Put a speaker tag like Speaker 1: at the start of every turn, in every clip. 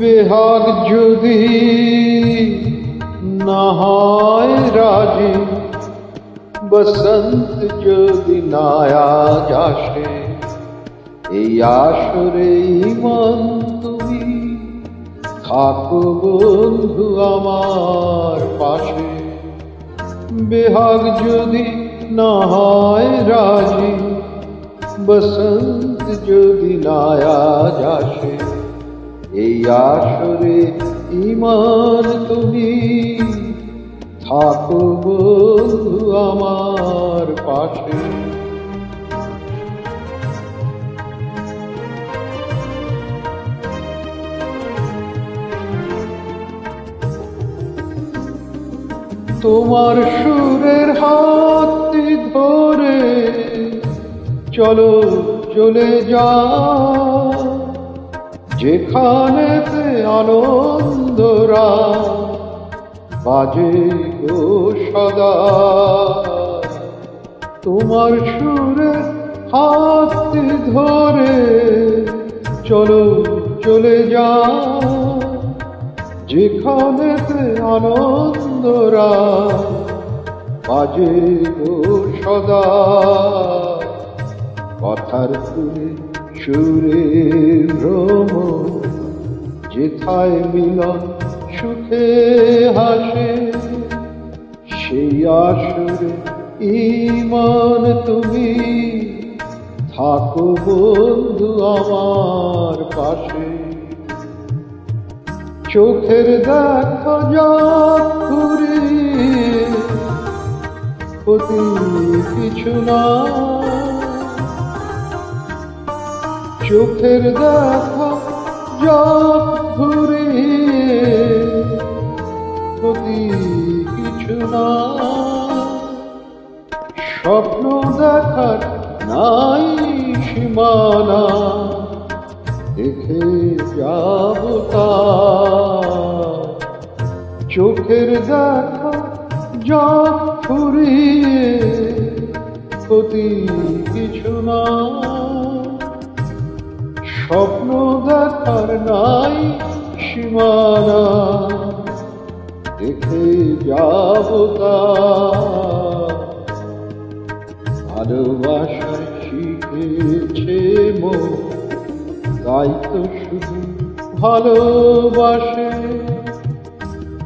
Speaker 1: বেহাগ যদি না হয় রাজি, বসন্ত যদি না আজ আসে, এই আসরে ইমান তুমি থাকো বন্ধু আমার পাশে। বেহাগ যদি না হয় রাজি, বসন্ত যদি না আজ আসে, এই আসরে ইমান তুমি থাকো বন্ধু আমার পাশে। তোমার সুরের হাতটি ধরে চলো চলে যাও, যেখানেতে আনন্দরা বাজে গো সদা। তোমার সুরের হাতটি ধরে চলো চলে যাও, যেখানেতে আনন্দরা বাজে গো সদা। কথার সুরে সুরে ভ্রম, যেথায় মিলন সুখে হাসে, সেই আসরে ইমান তুমি থাকো বন্ধু আমার পাশে। চোখের দেখা যাক ঘুরিয়ে, ক্ষতি কিছু না। চোখের দেখা যাক ঘুরিয়ে, ক্ষতি কিছু না। স্বপ্ন দেখার নাই সীমানা, দেখে যাব তার। চোখের দেখা যাক ফুরিয়ে, ক্ষতি কিছু না। স্বপ্ন দেখার নাই সীমানা, দেখে যাব তার। ভালোবাসা শিখেছে মন, তাই তো শুধু ভালোবাসে।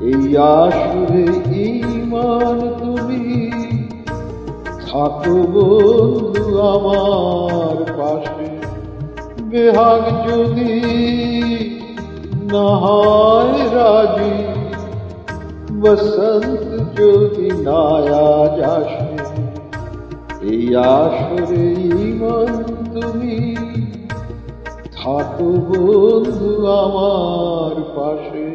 Speaker 1: এই আসরে ইমান তুমি থাকো বন্ধু আমার পাশে। বেহাগ যদি না হয় রাজি, বসন্ত যদি না আজ আসে, এই আসরে ইমান তুমি থাকো বন্ধু আমার পাশে।